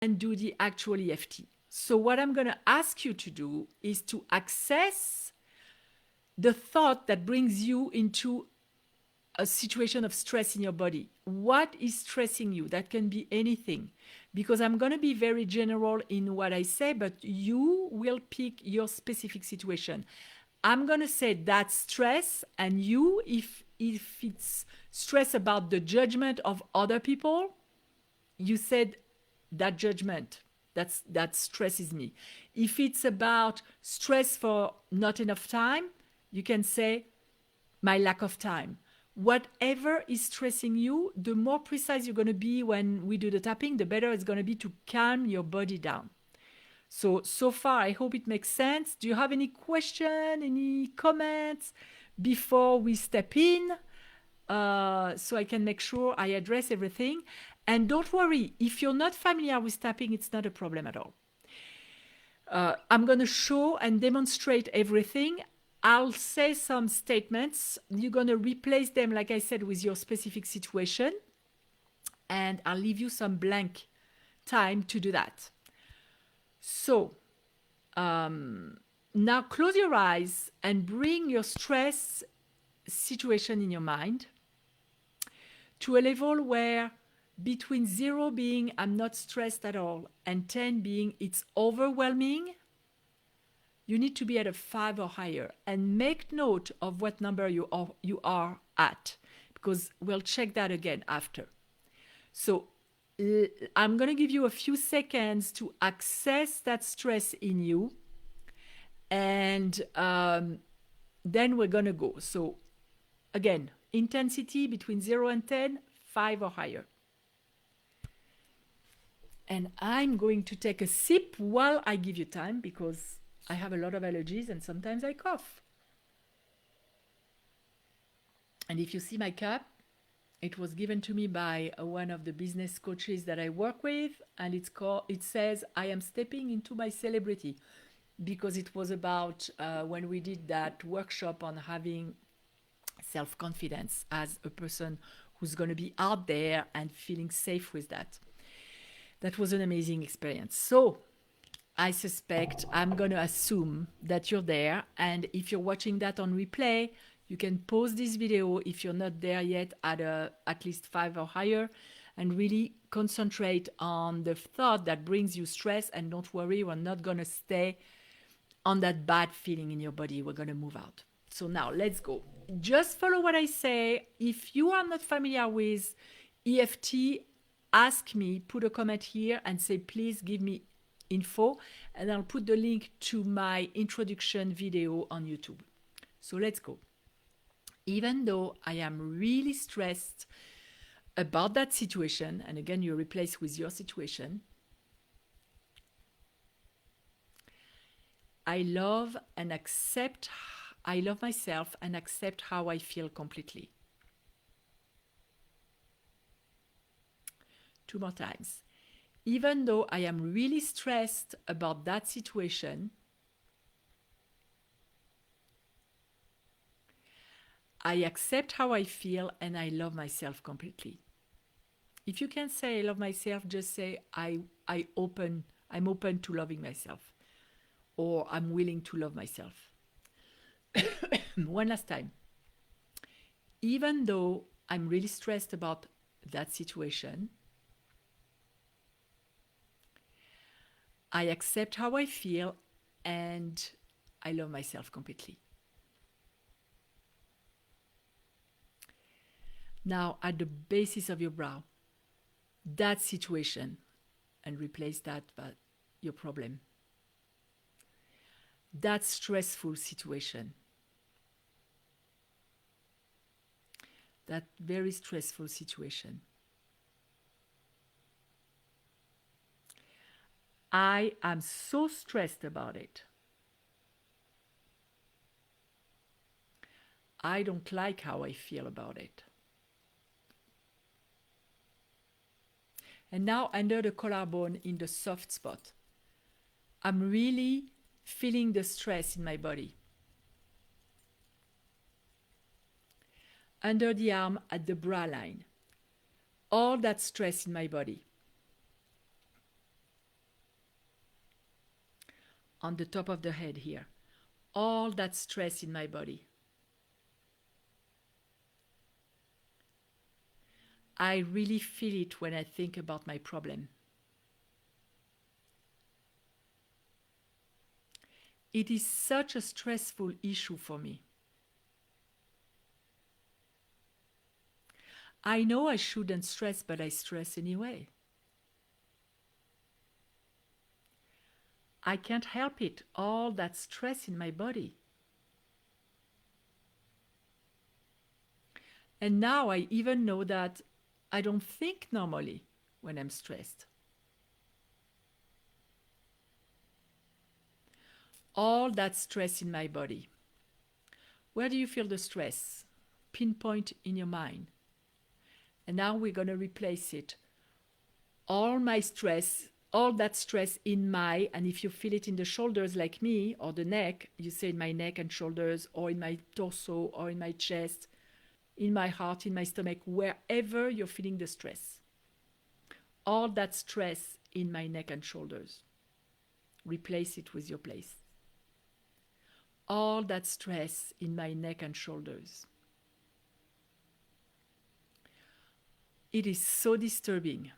and do the actual EFT. So what I'm going to ask you to do is to access the thought that brings you into a situation of stress in your body. What is stressing you? That can be anything. Because I'm going to be very general in what I say, but you will pick your specific situation. I'm going to say that's stress, and you, if it's stress about the judgment of other people, you said that judgment, that stresses me. If it's about stress for not enough time, you can say my lack of time. Whatever is stressing you, the more precise you're going to be when we do the tapping, the better it's going to be to calm your body down. So far, I hope it makes sense. Do you have any question, any comments before we step in? So I can make sure I address everything. And don't worry, if you're not familiar with tapping, it's not a problem at all. I'm going to show and demonstrate everything. I'll say some statements. You're going to replace them, like I said, with your specific situation. And I'll leave you some blank time to do that. So now close your eyes and bring your stress situation in your mind to a level where between 0 being I'm not stressed at all and 10 being it's overwhelming, you need to be at a 5 or higher. And make note of what number you are at, because we'll check that again after. So I'm going to give you a few seconds to access that stress in you. And then we're going to go. So again, intensity between 0 and 10, 5 or higher. And I'm going to take a sip while I give you time, because I have a lot of allergies and sometimes I cough. And if you see my cup, it was given to me by one of the business coaches that I work with, and it says, I am stepping into my celebrity, because it was about when we did that workshop on having self-confidence as a person who's going to be out there and feeling safe with that. That was an amazing experience. So I suspect, I'm going to assume that you're there. And if you're watching that on replay, you can pause this video if you're not there yet at least 5 or higher, and really concentrate on the thought that brings you stress. And don't worry, we're not going to stay on that bad feeling in your body. We're going to move out. So now let's go. Just follow what I say. If you are not familiar with EFT, ask me, put a comment here and say, please give me info, and I'll put the link to my introduction video on YouTube. So let's go. Even though I am really stressed about that situation, and again, you replace with your situation, I love myself and accept how I feel completely. 2 more times. Even though I am really stressed about that situation, I accept how I feel and I love myself completely. If you can say I love myself, just say I'm open to loving myself, or I'm willing to love myself. One last time. Even though I'm really stressed about that situation, I accept how I feel and I love myself completely. Now, at the basis of your brow, that situation, and replace that by your problem. That stressful situation. That very stressful situation. I am so stressed about it. I don't like how I feel about it. And now under the collarbone, in the soft spot, I'm really feeling the stress in my body. Under the arm at the bra line, all that stress in my body. on the top of the head here. All that stress in my body. I really feel it when I think about my problem. It is such a stressful issue for me. I know I shouldn't stress, but I stress anyway. I can't help it, all that stress in my body. And now I even know that I don't think normally when I'm stressed. All that stress in my body. Where do you feel the stress? Pinpoint in your mind. And now we're going to replace it. All my stress, all that stress in my, and if you feel it in the shoulders like me, or the neck, you say in my neck and shoulders, or in my torso, or in my chest, in my heart, in my stomach, wherever you're feeling the stress. All that stress in my neck and shoulders. Replace it with your place. All that stress in my neck and shoulders. It is so disturbing.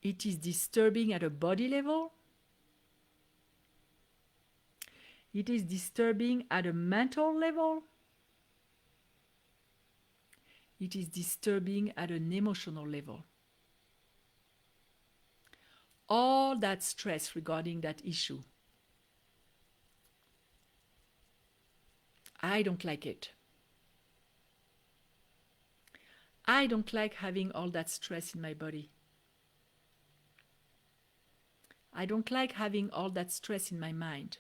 It is disturbing at a body level. It is disturbing at a mental level. It is disturbing at an emotional level. All that stress regarding that issue. I don't like it. I don't like having all that stress in my body. I don't like having all that stress in my mind.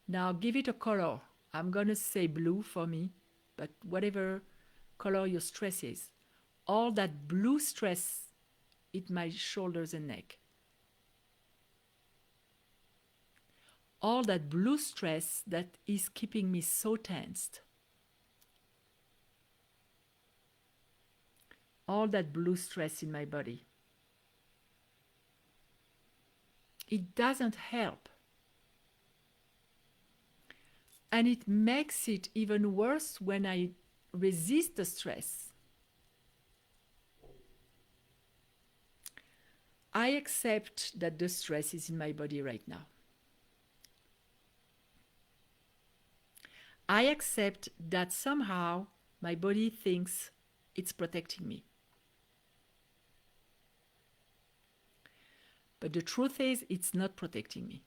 Now give it a color. I'm going to say blue for me, but whatever color your stress is. All that blue stress in my shoulders and neck. All that blue stress that is keeping me so tensed. All that blue stress in my body. It doesn't help. And it makes it even worse when I resist the stress. I accept that the stress is in my body right now. I accept that somehow my body thinks it's protecting me. But the truth is, it's not protecting me.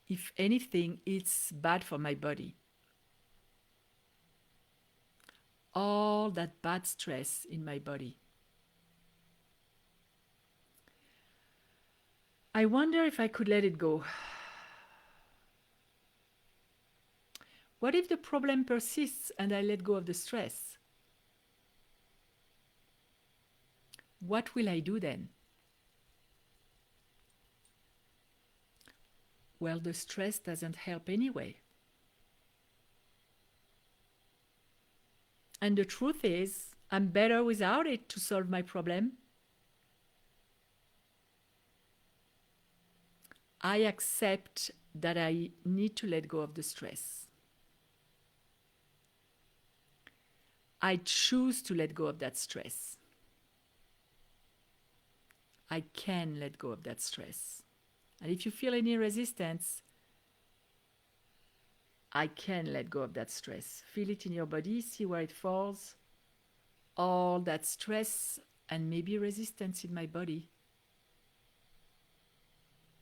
If anything, it's bad for my body. All that bad stress in my body. I wonder if I could let it go. What if the problem persists and I let go of the stress? What will I do then? Well, the stress doesn't help anyway. And the truth is, I'm better without it to solve my problem. I accept that I need to let go of the stress. I choose to let go of that stress. I can let go of that stress. And if you feel any resistance, I can let go of that stress. Feel it in your body, see where it falls. All that stress and maybe resistance in my body.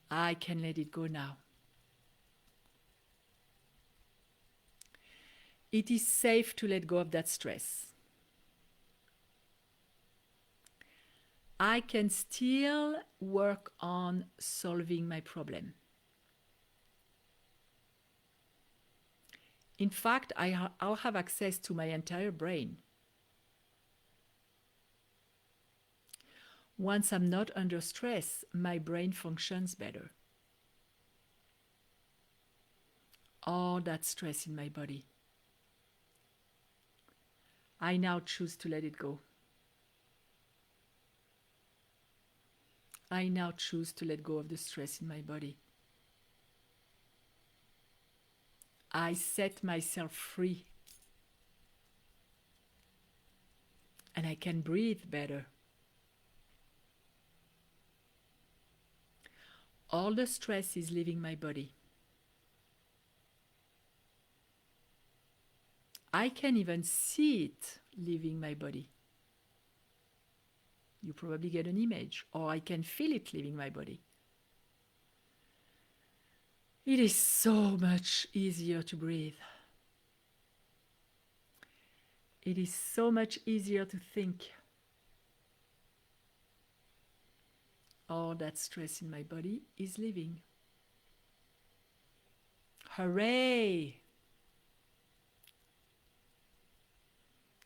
I can let it go now. It is safe to let go of that stress. I can still work on solving my problem. In fact, I'll have access to my entire brain. Once I'm not under stress, my brain functions better. All that stress in my body. I now choose to let it go. I now choose to let go of the stress in my body. I set myself free. And I can breathe better. All the stress is leaving my body. I can even see it leaving my body. You probably get an image, or I can feel it leaving my body. It is so much easier to breathe. It is so much easier to think. All that stress in my body is leaving. Hooray!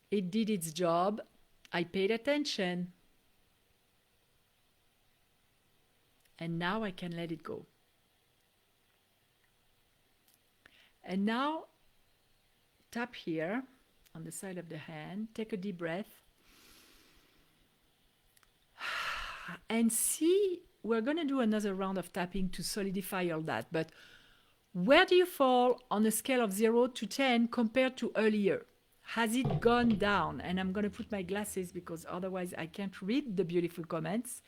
It did its job. I paid attention. And now I can let it go. And now, tap here on the side of the hand. Take a deep breath. And see, we're going to do another round of tapping to solidify all that. But where do you fall on a scale of 0 to 10 compared to earlier? Has it gone down? And I'm going to put my glasses because otherwise I can't read the beautiful comments.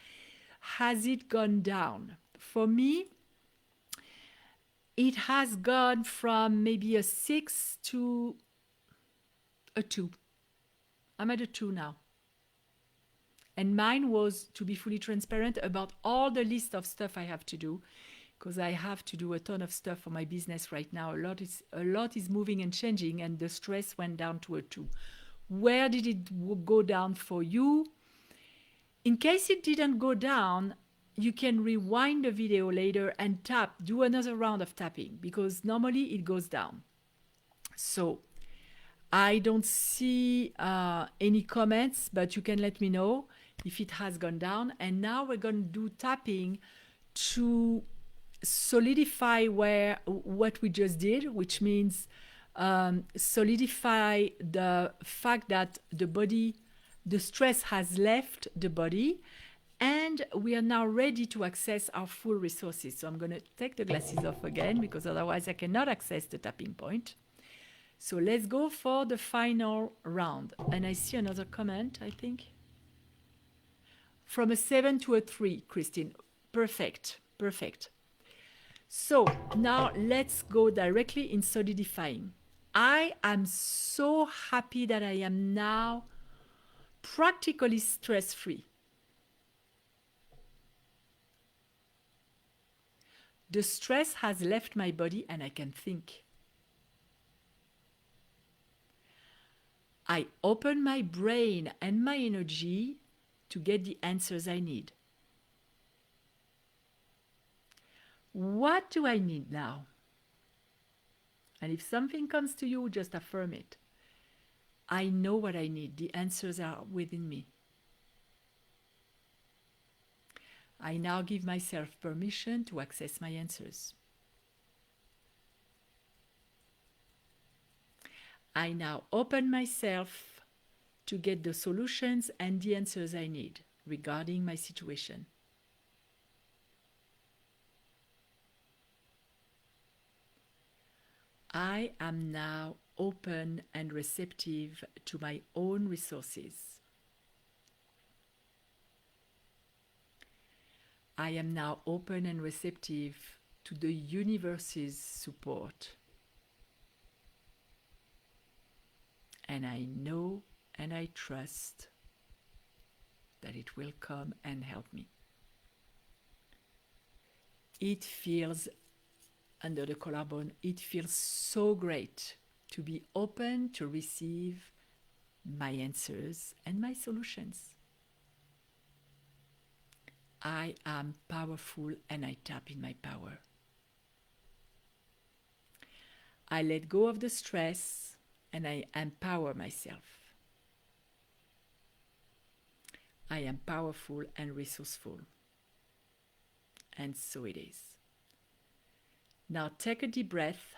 Has it gone down? For me, it has gone from maybe a 6 to a 2. I'm at a 2 now. And mine was to be fully transparent about all the list of stuff I have to do, because I have to do a ton of stuff for my business right now. A lot is moving and changing, and the stress went down to a 2. Where did it go down for you? In case it didn't go down, you can rewind the video later and tap, do another round of tapping, because normally it goes down. So I don't see any comments, but you can let me know if it has gone down. And now we're going to do tapping to solidify what we just did, which means solidify the fact that the stress has left the body, and we are now ready to access our full resources. So I'm going to take the glasses off again, because otherwise I cannot access the tapping point. So let's go for the final round. And I see another comment, I think. From a 7 to a 3, Christine. Perfect, perfect. So now let's go directly in solidifying. I am so happy that I am now practically stress-free. The stress has left my body and I can think. I open my brain and my energy to get the answers I need. What do I need now? And if something comes to you, just affirm it. I know what I need. The answers are within me. I now give myself permission to access my answers. I now open myself to get the solutions and the answers I need regarding my situation. I am now open and receptive to my own resources. I am now open and receptive to the universe's support. And I know and I trust that it will come and help me. It feels, under the collarbone, it feels so great to be open to receive my answers and my solutions. I am powerful and I tap in my power. I let go of the stress and I empower myself. I am powerful and resourceful. And so it is. Now take a deep breath.